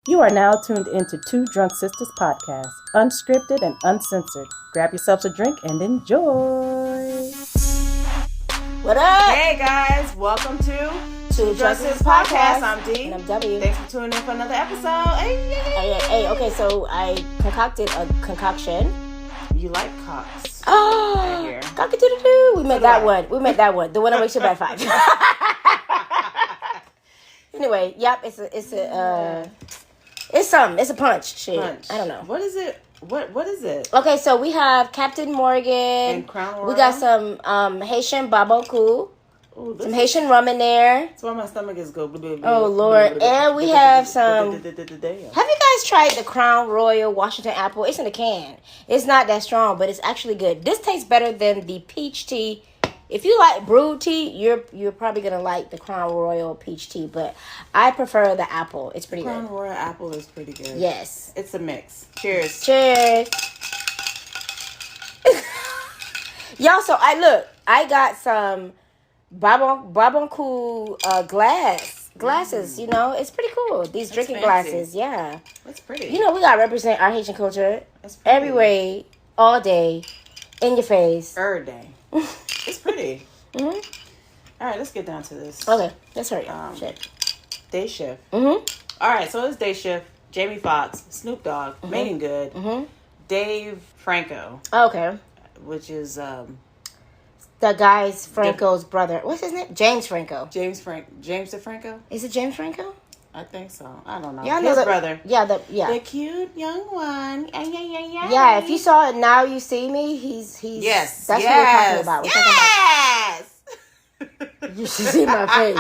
You are now tuned into Two Drunk Sistas podcast, unscripted and uncensored. Grab yourselves a drink and enjoy. What up? Hey guys, welcome to Two Drunk Sistas podcast. I'm D. And I'm W. Thanks for tuning in for another episode. Hey, okay, so I concocted a concoction. You like cocks? Oh, Right here. cock-a-doodle-doo. We made that I. one. The one that wakes you up at 5. Anyway, yep, it's something. It's a punch. Shit. I don't know. What is it? What is it? Okay, so we have Captain Morgan. And Crown Royal. We got some Haitian Barbancourt. Some Haitian rum in there. That's why my stomach is go. Oh, Lord. And we have some... Have you guys tried the Crown Royal Washington apple? It's in a can. It's not that strong, but it's actually good. This tastes better than the peach tea. If you like brewed tea, you're probably going to like the Crown Royal peach tea, but I prefer the apple. It's pretty Crown good. Royal apple is pretty good. Yes. It's a mix. Cheers. Cheers. Y'all, so I got some Barbancourt glasses, you know. It's pretty cool. These drinking fancy. glasses, yeah. That's pretty. You know, we got to represent our Haitian culture every way, all day, in your face. Every day. It's pretty. Mm-hmm. All right, let's get down to this. Okay, let's hurry up. Shit. Day shift. Mm-hmm. All right, so it's day shift. Jamie Foxx, Snoop Dogg, Megan Good, Dave Franco, Okay. which is The guy's Franco's brother. What's his name? James Franco. James DeFranco. Is it James Franco? I think so. I don't know. Yeah, I His know brother. Yeah, The yeah. cute young one. Yeah. Yeah, if you saw it Now You See Me, he's Yes. That's what we're talking about. We're Yes. talking about. You should see my face.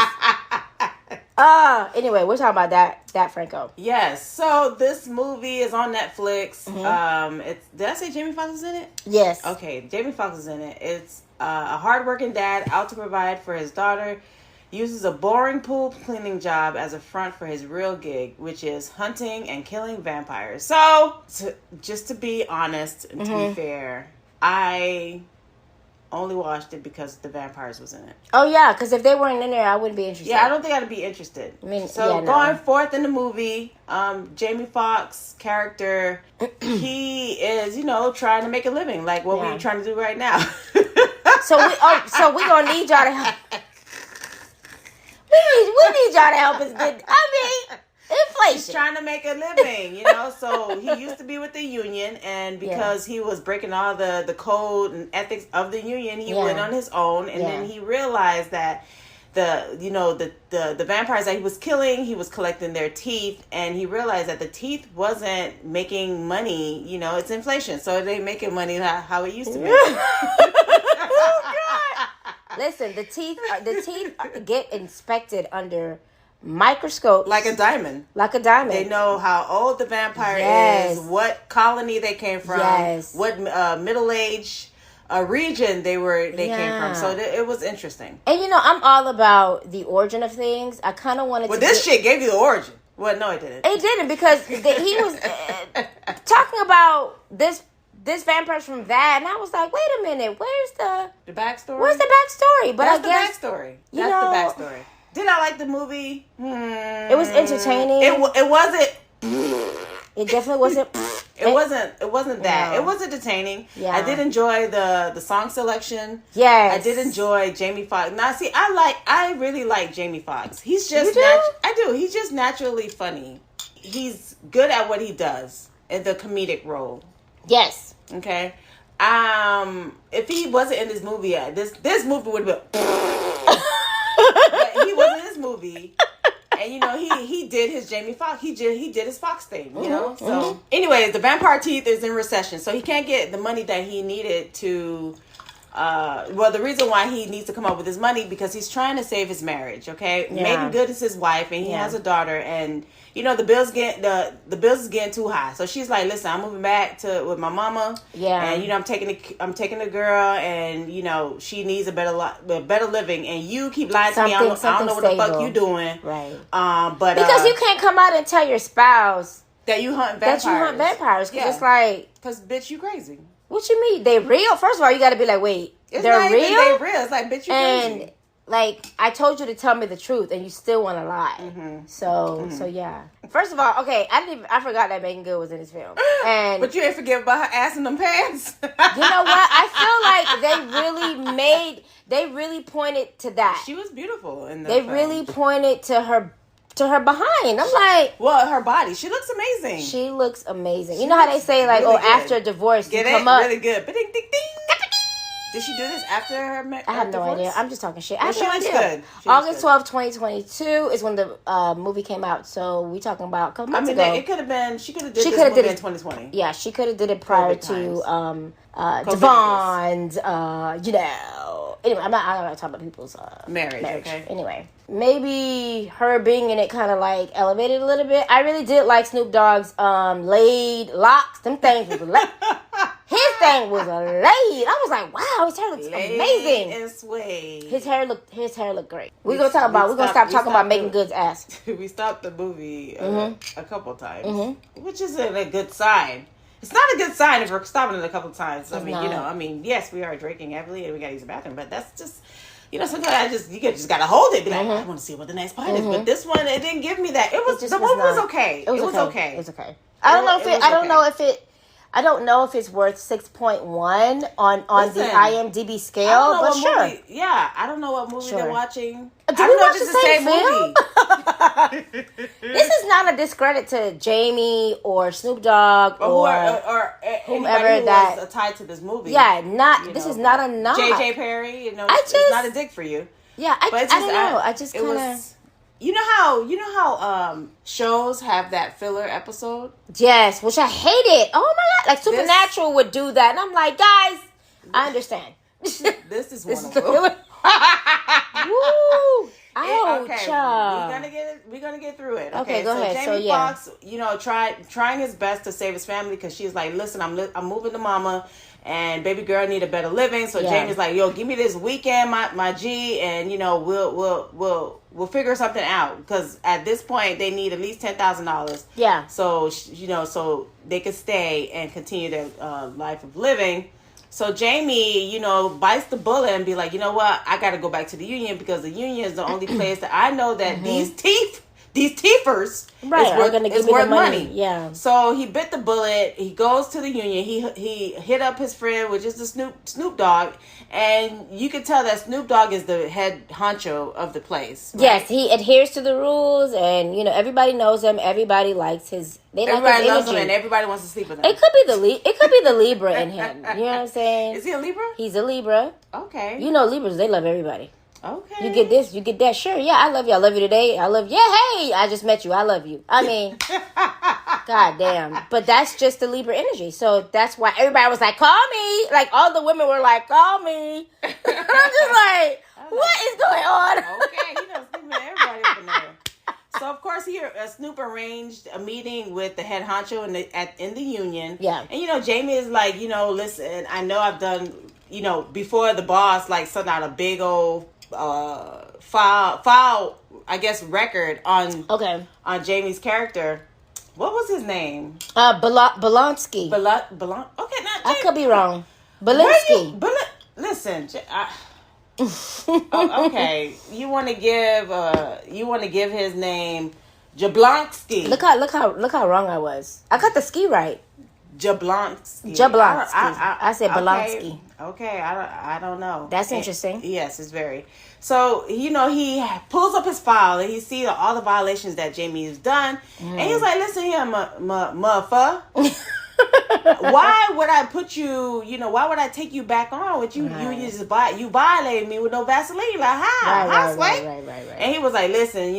Anyway, we're talking about that Franco. Yes. So this movie is on Netflix. Did I say Jamie Foxx is in it? Yes. Okay, Jamie Foxx is in it. It's a hardworking dad out to provide for his daughter. Uses a boring pool cleaning job as a front for his real gig, which is hunting and killing vampires. So, just to be honest and to be fair, I only watched it because the vampires was in it. Oh yeah, because if they weren't in there, I wouldn't be interested. Yeah, I don't think I'd be interested. Going forth in the movie, Jamie Foxx character, he is, trying to make a living, like what we're trying to do right now. So we gonna need y'all to help. We need y'all to help us get. Inflation. He's trying to make a living, So he used to be with the union, and because he was breaking all the code and ethics of the union, he went on his own, and then he realized that the vampires that he was killing, he was collecting their teeth, and he realized that the teeth wasn't making money. It's inflation, so it ain't making money how it used to be. Oh God! Listen, the teeth get inspected under microscopes like a diamond. They know how old the vampire is, what colony they came from, what middle age region they came from. So it was interesting. And I'm all about the origin of things. I kind of wanted. Well, this shit gave you the origin. Well, no, it didn't. It didn't, because he was talking about this vampire's from that, and I was like, wait a minute, where's the backstory? Where's the backstory? But that's I guess the backstory. That's the backstory. Did I like the movie? It was entertaining. It wasn't. It definitely wasn't. It wasn't that. No. It was entertaining. Yeah. I did enjoy the song selection. Yes. I did enjoy Jamie Foxx. Now, see, I really like Jamie Foxx. He's just I do. He's just naturally funny. He's good at what he does in the comedic role. Yes. Okay. If he wasn't in this movie, this movie would have been. But he was in this movie, and he did his Jamie Foxx. He did his Fox thing, So, anyways, the vampire teeth is in recession, so he can't get the money that he needed to. The reason why he needs to come up with his money, because he's trying to save his marriage. Okay, Megan Good is his wife, and he has a daughter, and the bills is getting too high. So she's like, "Listen, I'm moving back with my mama. And I'm taking the girl, and she needs a better living. And you keep lying to me. I don't know what the fuck you doing, right? But because you can't come out and tell your spouse that you hunt vampires. Because it's like, because bitch, you crazy. What you mean? They real? First of all, you got to be like, wait, they're real? They real. It's like, bitch, you crazy. like, I told you to tell me the truth, and you still want to lie. So yeah. First of all, okay, I forgot that Megan Good was in this film, and but you ain't forget about her ass in them pants. you know what? I feel like they really pointed to that. She was beautiful in the They film. really pointed to her behind. I'm like, well, her body. She looks amazing. She looks amazing. You know how they say, like, really good. After a divorce, Get you it? come up. Really good. Ding, ding, ding. Did she do this after her I have no divorce? idea. I'm just talking shit. I Well, have no looks idea. good. August 12th, 2022 is when the movie came out. So we talking about a couple months ago. It could have been. She could have did this movie in 2020. Yeah, she could have did it prior to Devon's. You know. Anyway, I'm not gonna talk about people's marriage. Okay. Anyway, maybe her being in it kind of like elevated a little bit. I really did like Snoop Dogg's laid locks. Them things was laid. His thing was laid. I was like, wow, his hair looks amazing. And sway. His hair looked great. We're gonna stop talking about Megan Good's ass. We stopped the movie a couple times, which isn't a good sign. It's not a good sign if we're stopping it a couple times. I mean, yes, we are drinking heavily and we gotta use the bathroom, but that's just, sometimes you just gotta hold it. Be like, I want to see what the next part is. But this one, it didn't give me that. The movie was okay. It was okay. It was okay. I don't know if it's worth 6.1 on the IMDb scale, but sure. I don't know what movie they're watching. Did we watch the same film? This is not a discredit to Jamie or Snoop Dogg or whomever that was tied to this movie. Yeah, this is not a knock. JJ Perry, it's not a dig for you. Yeah, I don't know. I just kind of. You know how shows have that filler episode? Yes, which I hated. Oh my god, like Supernatural would do that, and I'm like, guys, I understand. This is one of them. Woo! Okay, we're gonna get through it. Okay, go ahead. Jamie Foxx, trying his best to save his family because she's like, listen, I'm moving to mama. And baby girl need a better living, so Jamie's like, "Yo, give me this weekend, my G, and we'll figure something out." Because at this point, they need at least $10,000. Yeah. So so they can stay and continue their life of living. So Jamie, bites the bullet and be like, you know what? I got to go back to the union because the union is the only place that I know that these teethers is worth money. Yeah. So he bit the bullet. He goes to the union. He hit up his friend, which is the Snoop Dogg, and you can tell that Snoop Dogg is the head honcho of the place. Right? Yes, he adheres to the rules, and everybody knows him. Everybody likes his. Everybody loves him, and everybody wants to sleep with him. It could be the Libra in him. You know what I'm saying? Is he a Libra? He's a Libra. Okay. Libras, they love everybody. Okay. You get this, you get that. Sure, yeah, I love you. I love you today. I love you. Yeah, hey, I just met you. I love you. I mean, god damn. But that's just the Libra energy. So that's why everybody was like, call me. Like, all the women were like, call me. I'm just like, what is going on? Okay, he knows sleeping with everybody up in there. So, of course, Snoop arranged a meeting with the head honcho in the union. Yeah. And, Jamie is like, listen, I know I've done, before the boss, like, sent out a big old file, I guess, record on Jamie's character. What was his name? Bolonsky. Okay, not Jamie. I could be wrong. Belinsky. Listen, okay. You want to give his name Jablonski. Look how wrong I was. I got the ski right. Jablonski. I said Bolonsky. Okay, I don't know. That's interesting. Yes, it's very. So, he pulls up his file and he sees all the violations that Jamie has done. And he's like, listen here, motherfucker. Why would I put you, why would I take you back on with you? Right. You violated me with no Vaseline. Like, how? Right. And he was like, listen,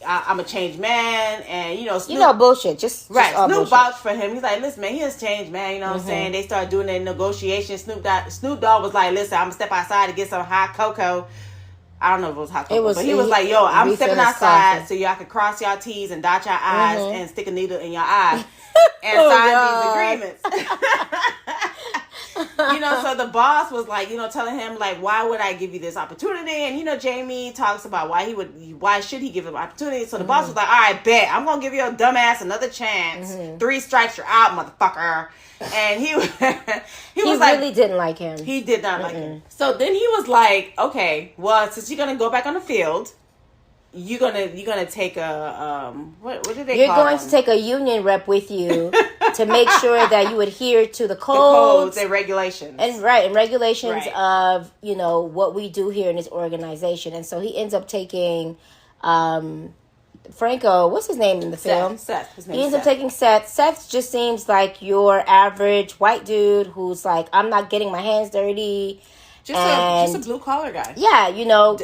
I'm a changed man, and Snoop, bullshit. Just Snoop vouched for him. He's like, listen, man, he's a changed man. You know what I'm saying? They started doing their negotiations. Snoop Dogg was like, listen, I'm gonna step outside to get some hot cocoa. I don't know if it was hot cocoa, but he was like, yo, I'm stepping outside so y'all can cross y'all T's and dot your I's and stick a needle in your eye and sign these agreements. So the boss was like, telling him like, why would I give you this opportunity? And Jamie talks about why should he give him opportunity? So the boss was like, all right, bet I'm gonna give your dumbass another chance. 3 strikes, you're out, motherfucker. And he was like, really didn't like him. He did not like him. So then he was like, okay, well, since you're gonna go back on the field, you're gonna take a what did they? You're going to take a union rep with you to make sure that you adhere to the codes and regulations, and regulations of what we do here in this organization. And so he ends up taking Franco. What's his name in the film? Seth. His name he ends up taking Seth. Seth just seems like your average white dude who's like, I'm not getting my hands dirty. Just a blue collar guy. Yeah, a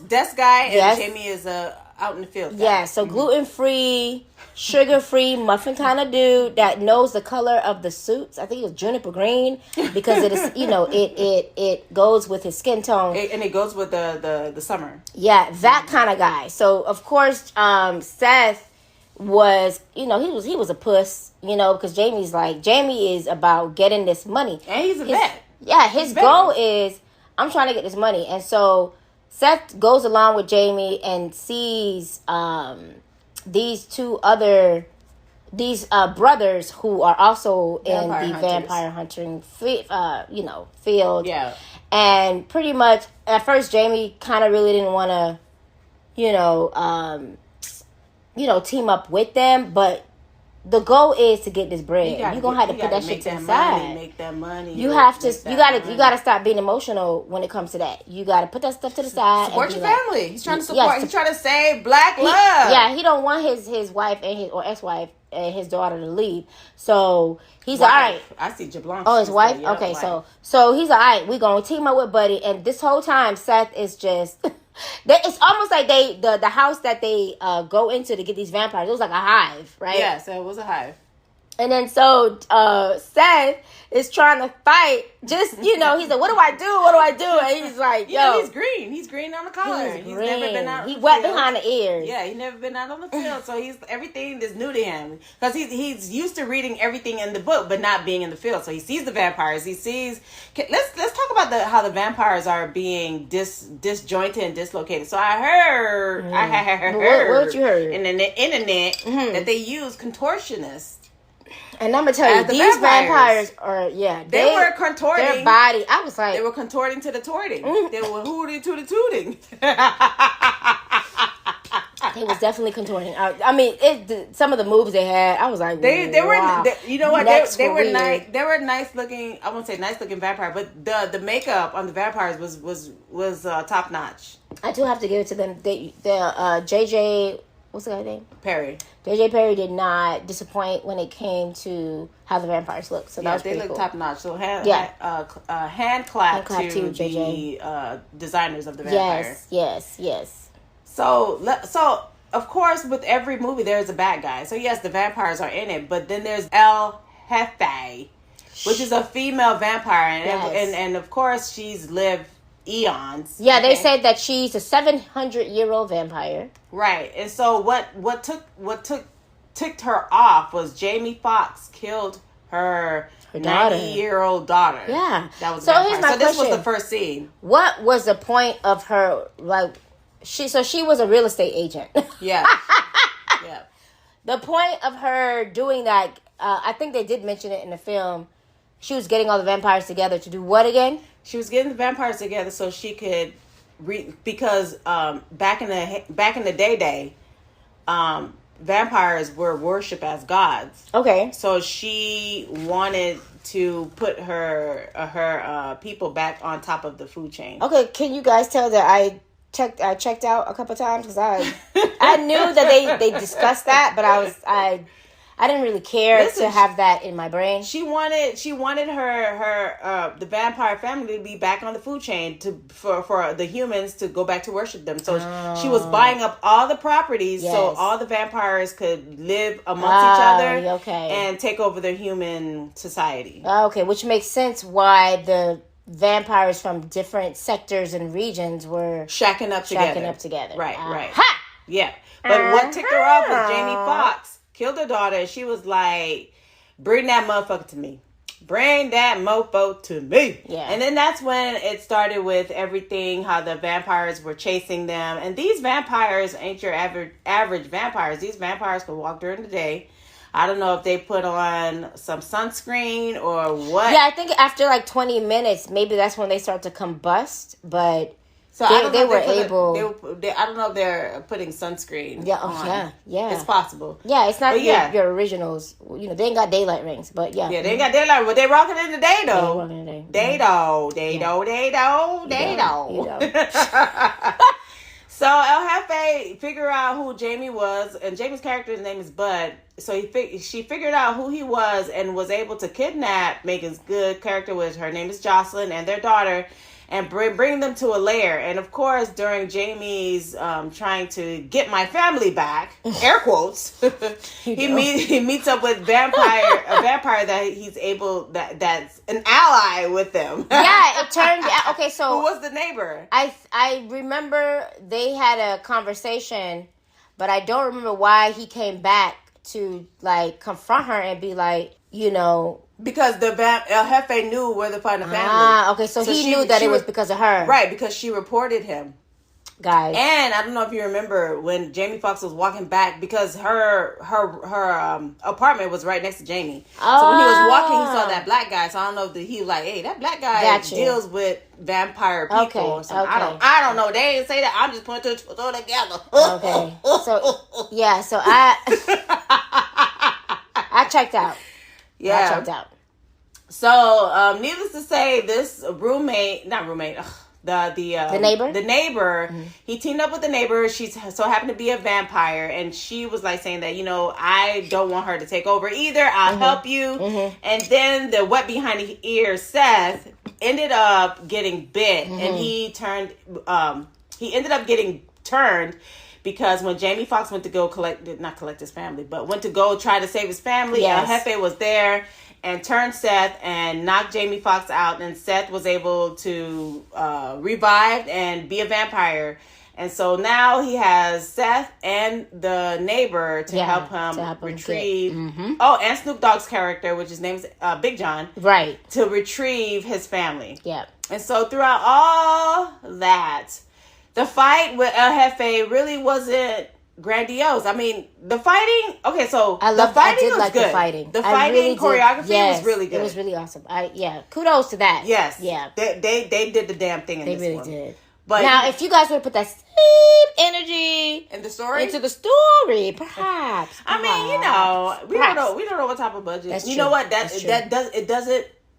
desk guy, and Jamie is out in the field guy. Yeah, so gluten free, sugar free, muffin kind of dude that knows the color of the suits. I think it was juniper green because it is it goes with his skin tone, and it goes with the summer. Yeah, that kind of guy. So of course, Seth was he was a puss, because Jamie is about getting this money, and he's a vet. Yeah, his goal is, I'm trying to get this money. And so Seth goes along with Jamie and sees these brothers who are also in the vampire hunting field. Yeah. And pretty much at first Jamie kind of really didn't want to team up with them, but the goal is to get this bread. You're gonna have to put that shit to the side. Make that money. You gotta stop being emotional when it comes to that. You gotta put that stuff to the side. Support your family. He's trying to support. He's trying to save Black love. He don't want his wife and or ex-wife and his daughter to leave. So he's all right. I see Jablon. Oh, his wife. Okay, so he's all right. We gonna team up with Buddy, and this whole time Seth is just. It's almost like the house that they go into to get these vampires. It was like a hive, right? Yeah, so it was a hive. And then so Seth is trying to fight. Just he's like, "What do I do? What do I do?" And he's like, "Yo, he's green. He's green on the collar. He's never been out. He wet behind the ears. Yeah, he's never been out on the field. So everything is new to him because he's used to reading everything in the book, but not being in the field. So he sees the vampires. He sees. Let's talk about how the vampires are being disjointed and dislocated. So I heard. What you heard in the internet that they use contortionists. And I'm gonna tell you, these vampires are they were contorting their body. I was like, they were contorting to the torting. They were hooting to the tooting. It was definitely contorting. I mean, some of the moves they had, I was like, they wow. were. You know what? They were nice. They were nice looking. I won't say nice looking vampire, but the makeup on the vampires was top notch. I do have to give it to them. The JJ. What's the guy's name? Perry. JJ Perry did not disappoint when it came to how the vampires look. So that was pretty they look cool. top notch. So hand clap to JJ. The designers of the vampires. Yes. So of course with every movie there's a bad guy. So yes, the vampires are in it, but then there's El Jefe, which is a female vampire, and of course she's lived eons. Yeah, they said that she's a 700-year-old vampire. Right. And so what ticked her off was Jamie Foxx killed her 90-year-old daughter. Yeah. That was so here's my question. This was the first scene. What was the point of her she was a real estate agent. Yeah. Yeah. The point of her doing that, I think they did mention it in the film. She was getting all the vampires together to do what again? She was getting the vampires together so she could because back in the day, vampires were worshipped as gods. Okay. So she wanted to put her people back on top of the food chain. Okay, can you guys tell that I checked out a couple times because I knew that they discussed that, but I didn't really care to have that in my brain. She wanted her the vampire family to be back on the food chain for the humans to go back to worship them. So she was buying up all the properties so all the vampires could live amongst each other and take over their human society. Okay, which makes sense why the vampires from different sectors and regions were shacking up together. Right. Ha! Yeah. But what ticked her off was Jamie Foxx killed her daughter, and she was like, bring that motherfucker to me. Bring that mofo to me. Yeah. And then that's when it started with everything, how the vampires were chasing them. And these vampires ain't your average vampires. These vampires can walk during the day. I don't know if they put on some sunscreen or what. Yeah, I think after like 20 minutes, maybe that's when they start to combust. But so they were able. I don't know if they're putting sunscreen. Yeah, on. yeah. It's possible. Yeah, it's not your originals. You know, they ain't got daylight rings, but yeah. Yeah, they ain't got daylight, but they rocking in the day though. They rocking in the day. They. So El Jefe figured out who Jamie was, and Jamie's character's name is Bud. So she figured out who he was and was able to kidnap Megan's good character, which her name is Jocelyn, and their daughter, and bring them to a lair. And of course, during Jamie's trying to get my family back, air quotes, he meets up with a vampire that he's able that's an ally with them. Yeah, it turned out. Okay, so who was the neighbor? I remember they had a conversation, but I don't remember why he came back to like confront her and be like, you know. Because the El Jefe knew where to find the family. Ah, okay. So he knew that it was because of her. Right, because she reported him. Guys. And I don't know if you remember when Jamie Foxx was walking back, because her apartment was right next to Jamie. Oh. So when he was walking, he saw that black guy. So I don't know if he was like, hey, that black guy deals with vampire people or something. Okay. I don't know. They didn't say that. I'm just putting two together. Okay. So I checked out. Yeah. I checked out. So, needless to say, this the neighbor? The neighbor, he teamed up with the neighbor. She so happened to be a vampire, and she was like saying that, you know, I don't want her to take over either. I'll help you. And then the wet behind the ear Seth ended up getting bit, and he ended up getting turned. Because when Jamie Foxx went to go not collect his family, but went to go try to save his family, El Jefe was there and turned Seth and knocked Jamie Foxx out. And Seth was able to revive and be a vampire. And so now he has Seth and the neighbor to help him retrieve. Oh, and Snoop Dogg's character, which his name is Big John. Right. To retrieve his family. Yeah. And so throughout all that, the fight with El Jefe really wasn't grandiose. I mean, the fighting. Okay, so I did like good. The fighting. The fighting choreography was really good. It was really awesome. Kudos to that. Yes. Yeah. They did the damn thing in this one. They really did. But now, if you guys would put that same energy in the story into the story, perhaps. I mean, you know, we don't know what type of budget. That's you true. know what?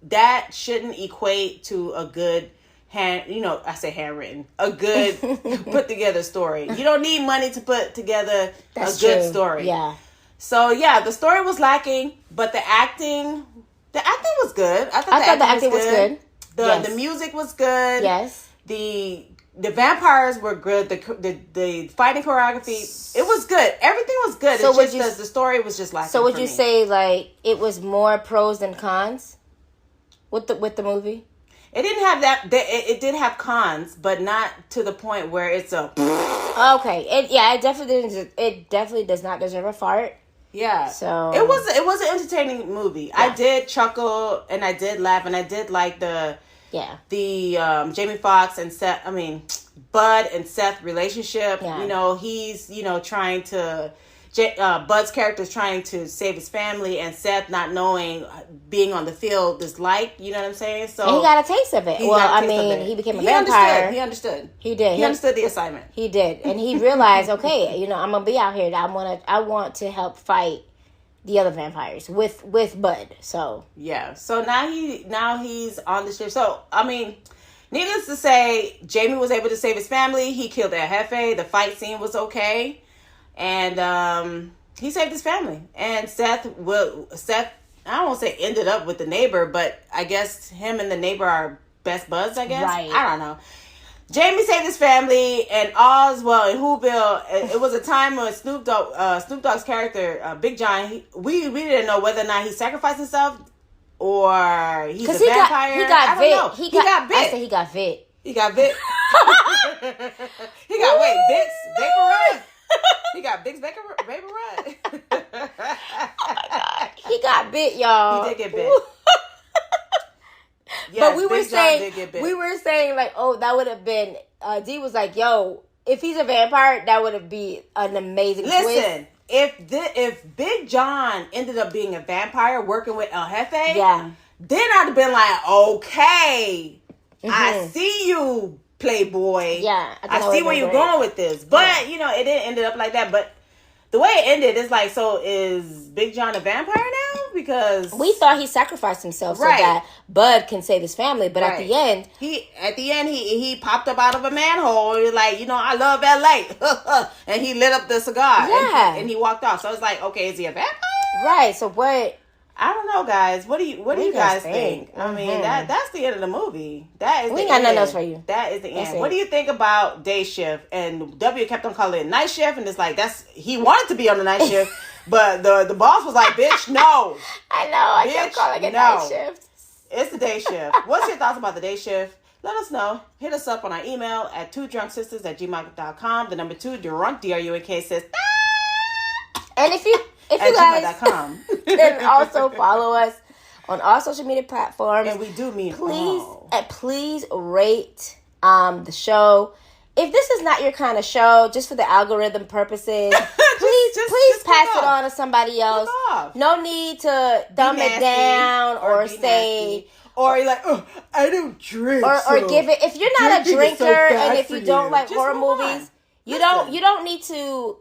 That shouldn't equate to a good. Handwritten, a good put together story. You don't need money to put together a good story. Yeah. So yeah, the story was lacking, but the acting was good. I thought the acting was good. The music was good. Yes. The vampires were good. The fighting choreography, it was good. Everything was good. So it's just the story was just lacking. So would you say like it was more pros than cons with the movie? It didn't have that. It did have cons, but not to the point where it's a. Okay. It definitely does not deserve a fart. Yeah. So it was an entertaining movie. Yeah. I did chuckle and I did laugh and I did like the Jamie Foxx and Seth. I mean, Bud and Seth relationship. Yeah. You know, he's trying to. Bud's character is trying to save his family, and Seth not knowing being on the field is like, you know what I'm saying? So and he got a taste of it. He became a vampire. He understood. He did. He understood the assignment. He did, and he realized, okay, I'm gonna be out here. I want to help fight the other vampires with Bud. So yeah. So now he's on the ship. So I mean. Needless to say, Jamie was able to save his family. He killed El Jefe. The fight scene was okay. And he saved his family. And Seth, I don't want to say ended up with the neighbor, but I guess him and the neighbor are best buds, I guess. Right. I don't know. Jamie saved his family, and all's well in Whoville. It was a time when Snoop Dogg's character, Big John, we didn't know whether or not he sacrificed himself or he's a vampire. He got bit. He got bit. I said he got bit. He got bit. Vicks Vaporub. He got Vicks Vaporub. Oh my God. He got bit, y'all. He did get bit. but we were Big John saying did get bit. we were saying like, oh, that would have been. D was like, yo, if he's a vampire, that would have been an amazing twist. Listen, if Big John ended up being a vampire working with El Jefe, Yeah. then I'd have been like, okay, I see you, Playboy. Yeah, I see where you're going with this. But, you know, it didn't end up like that. But the way it ended is like, so is Big John a vampire now? Because we thought he sacrificed himself so Right. that Bud can save his family. But at Right. the end, he popped up out of a manhole. He was like, you know, I love LA. And he lit up the cigar. Yeah. And he walked off. So it's like, okay, is he a vampire? right, so what... I don't know, guys. What do you guys think? I mean, that's the end of the movie. That is We the ain't got end. nothing else for you. That is the That's end. it. What do you think about day shift? And W kept on calling it night shift, and it's like he wanted to be on the night shift, but the boss was like, "Bitch, no, I know, I kept Bitch, calling it no. night shift. it's the day shift." What's your thoughts about the day shift? Let us know. Hit us up on our email at 2drunksisters@gmail.com. The number 2 drunk DRUNK says And if you at guys gmail.com. can also follow us on all social media platforms. And we do mean please all. please rate the show. If this is not your kind of show, just for the algorithm purposes, please just pass click it off. on to somebody else. off. No need to dumb Be it nasty down or be say nasty. Or you're like, oh, I don't drink. or so give it. If you're not a drinking is so drinker bad and if for you don't like Just horror move movies, on. you Listen. don't need to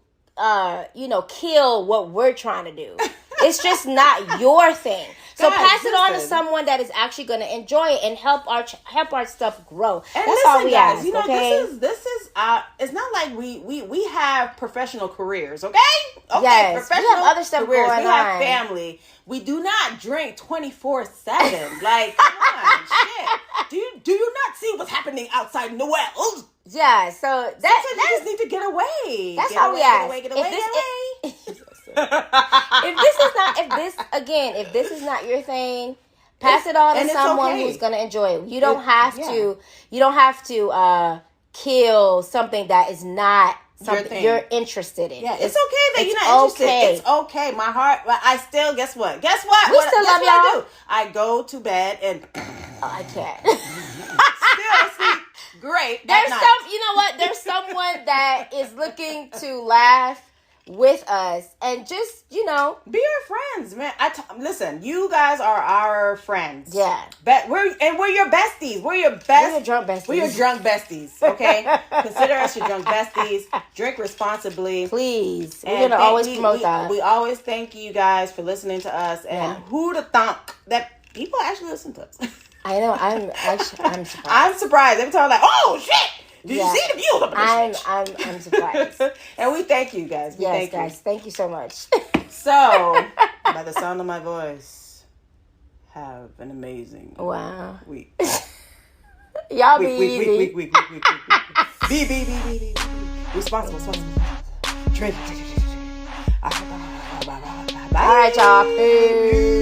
kill what we're trying to do. It's just not your thing. So Guys, pass it on to listen. someone that is actually going to enjoy it and help our stuff grow. And That's all we guys, ask. you know, okay? this is it's not like we have professional careers, okay? Okay, Yes, we professional have other stuff careers. going We have on. family. We do not drink 24/7. Like, come on, shit. Do you not see what's happening outside in the world? Yeah. So Sometimes you that's just need to get away. that's Get all away, we ask. Get away, get away, get away. If this is not your thing, pass it on to and it's someone okay. who's going to enjoy it. You don't have to kill something that is not something thing. you're interested in. Yeah, it's okay that you're not interested. okay. It's okay. My heart, but I still, guess what? Guess what? We still love I y'all. do? I go to bed and I can't. still sleep great. There's you know what? There's someone that is looking to laugh with us and just, be our friends, man. Listen, you guys are our friends. Yeah. But we're your besties. We're your best. We're your drunk besties. We're your drunk besties. Okay, consider us your drunk besties. Drink responsibly. please. We're And going to always promote that. We always thank you guys for listening to us. And who'd have thunk that people actually listen to us? I know. I'm surprised. I'm surprised. Every time I'm like, oh shit! Did you see the views up in this bitch? I'm surprised. And we thank you guys. We Yes, thank guys. you. Thank you so much. So, by the sound of my voice, have an amazing Wow. week. Y'all be easy. Week. Be. Responsible. Drink. Bye. All right, y'all. Peace.